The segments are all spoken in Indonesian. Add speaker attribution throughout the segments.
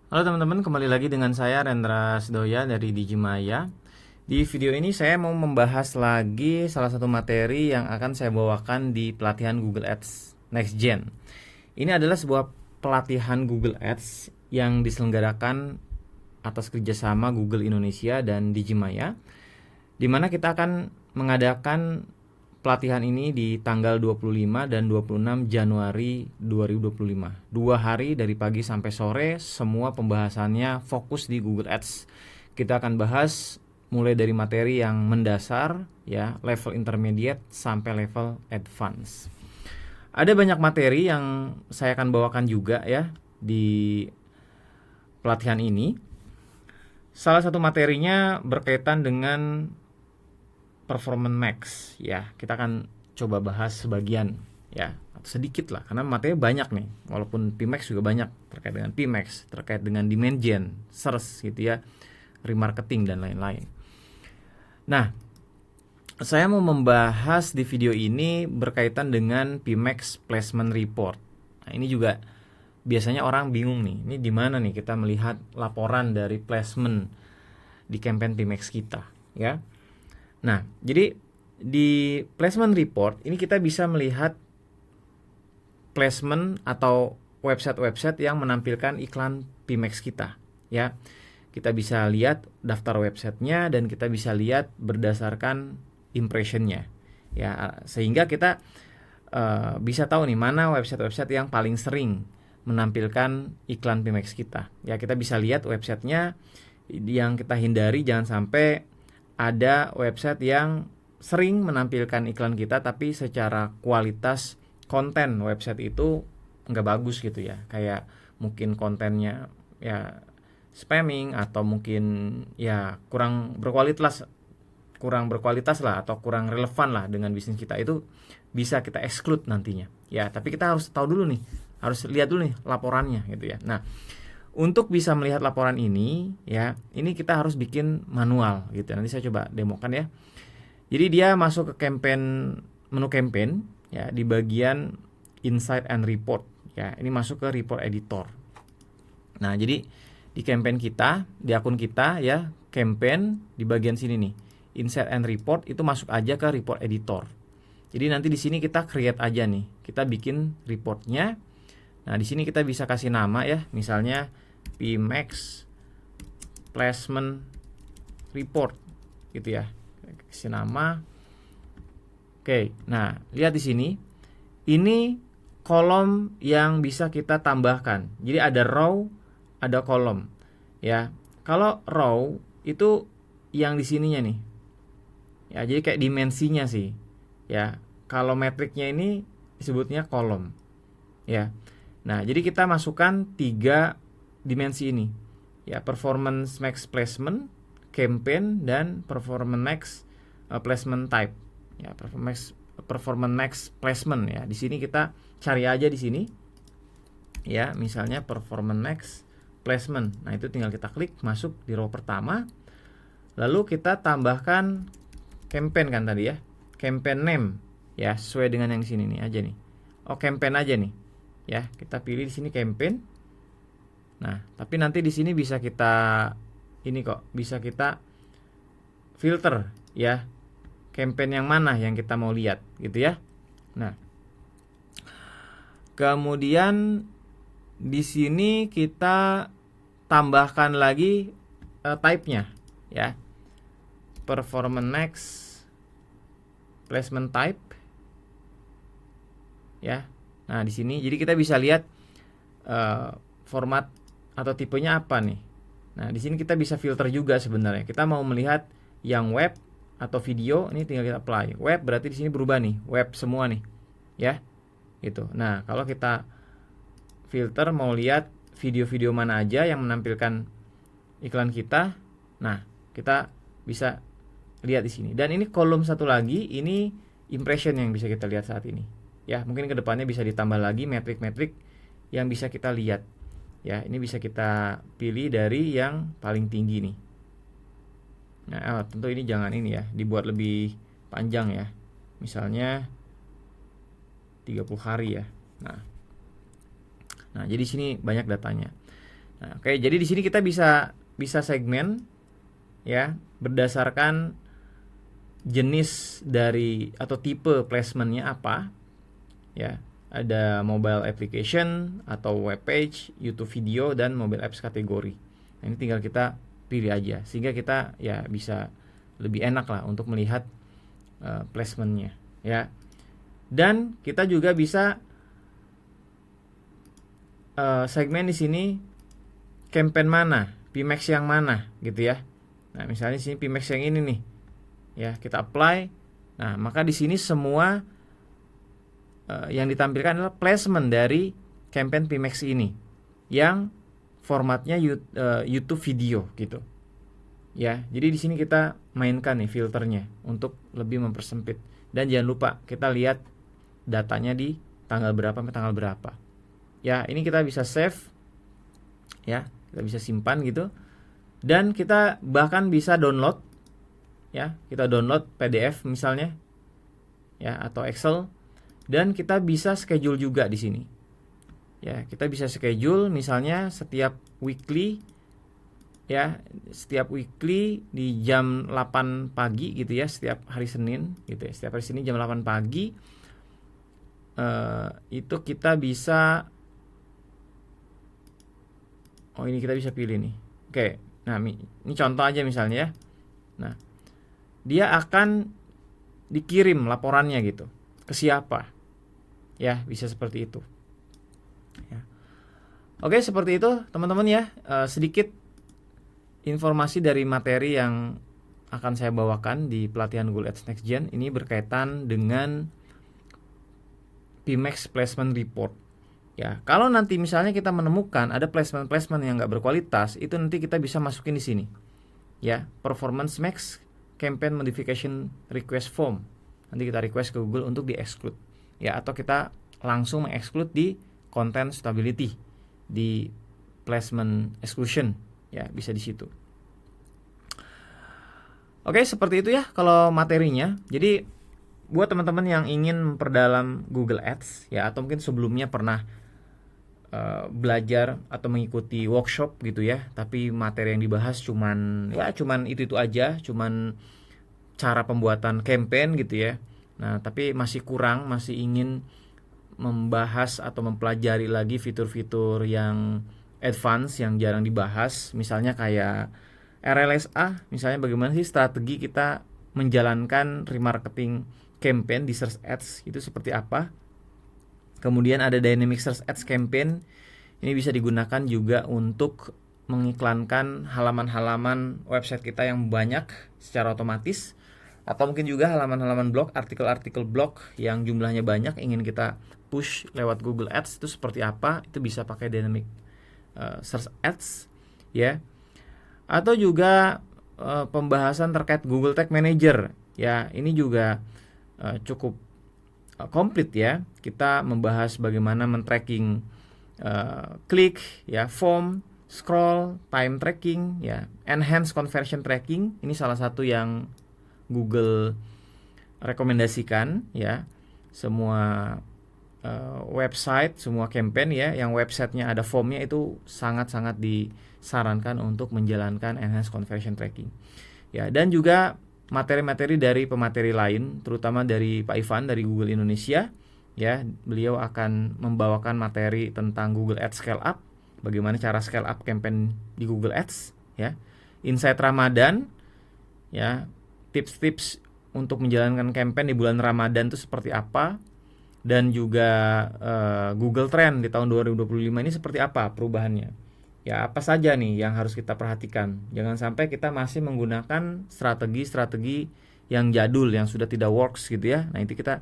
Speaker 1: Halo teman-teman, kembali lagi dengan saya Rendra Sedoya dari Digimaya. Di video ini saya mau membahas lagi salah satu materi yang akan saya bawakan di pelatihan Google Ads Next Gen. Ini adalah sebuah pelatihan Google Ads yang diselenggarakan atas kerjasama Google Indonesia dan Digimaya, di mana kita akan mengadakan pelatihan ini di tanggal 25 dan 26 Januari 2025. 2 hari dari pagi sampai sore, semua pembahasannya fokus di Google Ads. Kita akan bahas mulai dari materi yang mendasar, ya, level intermediate sampai level advance. Ada banyak materi yang saya akan bawakan juga ya di pelatihan ini. Salah satu materinya berkaitan dengan Performance Max, ya. Kita akan coba bahas sebagian, ya, atau sedikit lah, karena materi banyak nih. Walaupun PMax juga banyak terkait dengan PMax, terkait dengan demand gen, search gitu ya, remarketing dan lain-lain. Nah, saya mau membahas di video ini berkaitan dengan PMax Placement Report. Nah, ini juga biasanya orang bingung nih, ini di mana nih kita melihat laporan dari placement di campaign PMax kita, ya. Nah, jadi di placement report ini kita bisa melihat placement atau website-website yang menampilkan iklan PMax kita, ya. Kita bisa lihat daftar websitenya dan kita bisa lihat berdasarkan impressionnya, ya. Sehingga kita bisa tahu nih mana website-website yang paling sering menampilkan iklan PMax kita. Ya, kita bisa lihat websitenya. Yang kita hindari jangan sampai ada website yang sering menampilkan iklan kita tapi secara kualitas konten website itu nggak bagus gitu ya, kayak mungkin kontennya ya spamming atau mungkin ya kurang berkualitas lah atau kurang relevan lah dengan bisnis kita, itu bisa kita exclude nantinya ya. Tapi kita harus tahu dulu nih, harus lihat dulu nih laporannya gitu ya. Nah, untuk bisa melihat laporan ini ya, ini kita harus bikin manual gitu. Nanti saya coba demokan ya. Jadi dia masuk ke campaign, menu campaign ya, di bagian insight and report ya. Ini masuk ke report editor. Nah, jadi di campaign kita, di akun kita ya, campaign di bagian sini nih, insight and report, itu masuk aja ke report editor. Jadi nanti di sini kita create aja nih, kita bikin reportnya. Nah, di sini kita bisa kasih nama ya, misalnya PMax Placement Report gitu ya. Kasih nama. Oke, nah, lihat di sini. Ini kolom yang bisa kita tambahkan. Jadi ada row, ada kolom. Ya. Kalau row itu yang di sininya nih. Ya, jadi kayak dimensinya sih. Ya. Kalau metriknya ini disebutnya kolom. Ya. Nah, jadi kita masukkan 3 dimensi ini. Ya, performance max placement, campaign, dan performance max placement type. Ya, performance max placement ya. Di sini kita cari aja di sini. Ya, misalnya performance max placement. Nah, itu tinggal kita klik masuk di row pertama. Lalu kita tambahkan campaign kan tadi ya. Campaign name ya, sesuai dengan yang di sini nih aja nih. Oh, campaign aja nih. Ya, kita pilih di sini campaign. Nah, tapi nanti di sini bisa kita bisa kita filter ya. Campaign yang mana yang kita mau lihat gitu ya. Nah, kemudian di sini kita tambahkan lagi type-nya ya. Performance max placement type ya. Nah, di sini jadi kita bisa lihat format atau tipenya apa nih. Nah, di sini kita bisa filter juga sebenarnya. Kita mau melihat yang web atau video, ini tinggal kita apply. Web berarti di sini berubah nih, web semua nih. Ya. Gitu. Nah, kalau kita filter mau lihat video-video mana aja yang menampilkan iklan kita. Nah, kita bisa lihat di sini. Dan ini kolom satu lagi, ini impression yang bisa kita lihat saat ini. Ya, mungkin kedepannya bisa ditambah lagi metrik-metrik yang bisa kita lihat. Ya, ini bisa kita pilih dari yang paling tinggi nih. Nah, tentu ini jangan ini ya, dibuat lebih panjang ya. Misalnya 30 hari ya. Nah, jadi sini banyak datanya. Nah, oke, jadi di sini kita bisa segmen ya berdasarkan jenis dari atau tipe placementnya apa ya. Ada mobile application atau web page, YouTube video, dan mobile apps kategori. Nah, ini tinggal kita pilih aja sehingga kita ya bisa lebih enak lah untuk melihat placementnya ya. Dan kita juga bisa segmen di sini campaign mana, PMax yang mana gitu ya. Nah, misalnya di sini PMax yang ini nih. Ya, kita apply. Nah, maka di sini semua yang ditampilkan adalah placement dari campaign PMax ini yang formatnya YouTube video gitu. Ya, jadi di sini kita mainkan nih filternya untuk lebih mempersempit. Dan jangan lupa kita lihat datanya di tanggal berapa sampai tanggal berapa. Ya, ini kita bisa save. Ya, kita bisa simpan gitu. Dan kita bahkan bisa download. Ya, kita download PDF misalnya. Ya, atau Excel. Dan kita bisa schedule juga di sini. Ya, kita bisa schedule misalnya setiap weekly ya, setiap weekly di jam 8 pagi gitu ya, setiap hari Senin gitu ya. Setiap hari Senin jam 8 pagi itu kita bisa ini kita bisa pilih nih. Oke. Nah, ini contoh aja misalnya ya. Nah, dia akan dikirim laporannya gitu. Ke siapa? Ya, bisa seperti itu. Ya. Oke, seperti itu teman-teman ya. Sedikit informasi dari materi yang akan saya bawakan di pelatihan Google Ads Next Gen. Ini berkaitan dengan PMax Placement Report. Ya, kalau nanti misalnya kita menemukan ada placement yang nggak berkualitas, itu nanti kita bisa masukin di sini. Ya, Performance Max Campaign Modification Request Form. Nanti kita request ke Google untuk di-exclude. Ya, atau kita langsung meng-exclude di Content Stability, di Placement Exclusion. Ya, bisa di situ. Oke, seperti itu ya kalau materinya. Jadi buat teman-teman yang ingin memperdalam Google Ads ya, atau mungkin sebelumnya pernah belajar atau mengikuti workshop gitu ya, tapi materi yang dibahas cuman itu aja, cuman cara pembuatan campaign gitu ya. Nah, tapi masih ingin membahas atau mempelajari lagi fitur-fitur yang advance yang jarang dibahas, misalnya kayak RLSA, misalnya bagaimana sih strategi kita menjalankan remarketing campaign di search ads itu seperti apa. Kemudian ada dynamic search ads campaign, ini bisa digunakan juga untuk mengiklankan halaman-halaman website kita yang banyak secara otomatis, atau mungkin juga halaman-halaman blog, artikel-artikel blog yang jumlahnya banyak ingin kita push lewat Google Ads itu seperti apa, itu bisa pakai dynamic search ads ya. Atau juga pembahasan terkait Google Tag Manager ya, ini juga cukup komplit ya. Kita membahas bagaimana men-tracking klik ya, form, scroll, time tracking ya, enhance conversion tracking. Ini salah satu yang Google rekomendasikan ya. Semua website, semua campaign ya yang websitenya ada formnya itu sangat-sangat disarankan untuk menjalankan enhanced conversion tracking ya. Dan juga materi-materi dari pemateri lain, terutama dari Pak Ivan dari Google Indonesia ya. Beliau akan membawakan materi tentang Google Ads Scale Up, bagaimana cara scale up campaign di Google Ads ya. Insight Ramadan ya, tips-tips untuk menjalankan campaign di bulan Ramadan itu seperti apa. Dan juga Google Trend di tahun 2025 ini seperti apa perubahannya. Ya, apa saja nih yang harus kita perhatikan. Jangan sampai kita masih menggunakan strategi-strategi yang jadul, yang sudah tidak works gitu ya. Nah, itu kita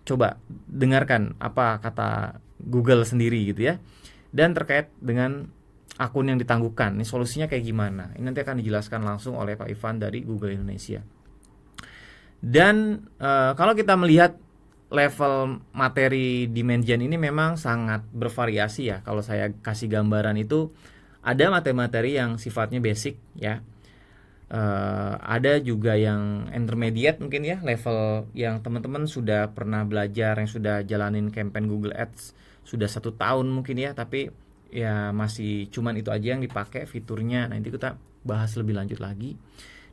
Speaker 1: coba dengarkan apa kata Google sendiri gitu ya. Dan terkait dengan akun yang ditangguhkan, ini solusinya kayak gimana. Ini nanti akan dijelaskan langsung oleh Pak Ivan dari Google Indonesia. Dan kalau kita melihat level materi di Gen ini memang sangat bervariasi ya. Kalau saya kasih gambaran itu ada materi-materi yang sifatnya basic ya. Ada juga yang intermediate mungkin ya, level yang teman-teman sudah pernah belajar, yang sudah jalanin campaign Google Ads sudah 1 tahun mungkin ya, tapi ya masih cuman itu aja yang dipakai fiturnya. Nanti kita bahas lebih lanjut lagi.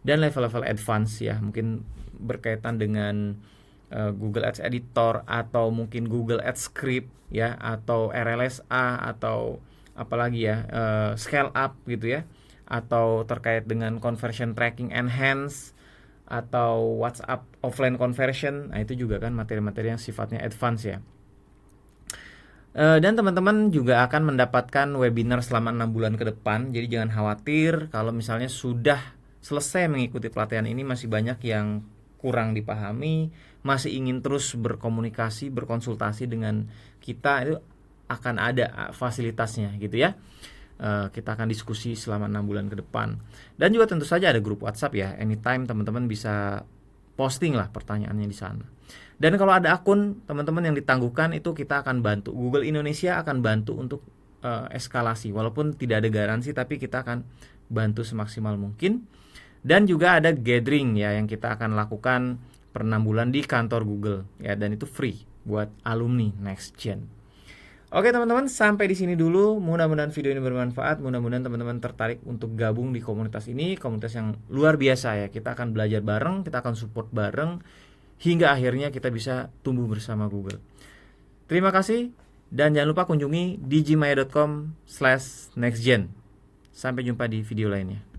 Speaker 1: Dan level-level advance ya, mungkin berkaitan dengan Google Ads Editor atau mungkin Google Ads Script ya, atau RLSA atau apalagi ya, scale up gitu ya, atau terkait dengan conversion tracking enhance atau WhatsApp offline conversion. Nah, itu juga kan materi-materi yang sifatnya advance ya. Dan teman-teman juga akan mendapatkan webinar selama 6 bulan ke depan. Jadi jangan khawatir kalau misalnya sudah selesai mengikuti pelatihan ini masih banyak yang kurang dipahami, masih ingin terus berkomunikasi, berkonsultasi dengan kita, itu akan ada fasilitasnya gitu ya. Kita akan diskusi selama 6 bulan ke depan. Dan juga tentu saja ada grup WhatsApp ya. Anytime teman-teman bisa posting lah pertanyaannya di sana. Dan kalau ada akun teman-teman yang ditangguhkan, itu kita akan bantu. Google Indonesia akan bantu untuk eskalasi. Walaupun tidak ada garansi, tapi kita akan bantu semaksimal mungkin. Dan juga ada gathering ya yang kita akan lakukan per 6 bulan di kantor Google ya, dan itu free buat alumni Next Gen. Oke teman-teman, sampai di sini dulu. Mudah-mudahan video ini bermanfaat. Mudah-mudahan teman-teman tertarik untuk gabung di komunitas ini, komunitas yang luar biasa ya. Kita akan belajar bareng, kita akan support bareng hingga akhirnya kita bisa tumbuh bersama Google. Terima kasih dan jangan lupa kunjungi digimaya.com/nextgen. Sampai jumpa di video lainnya.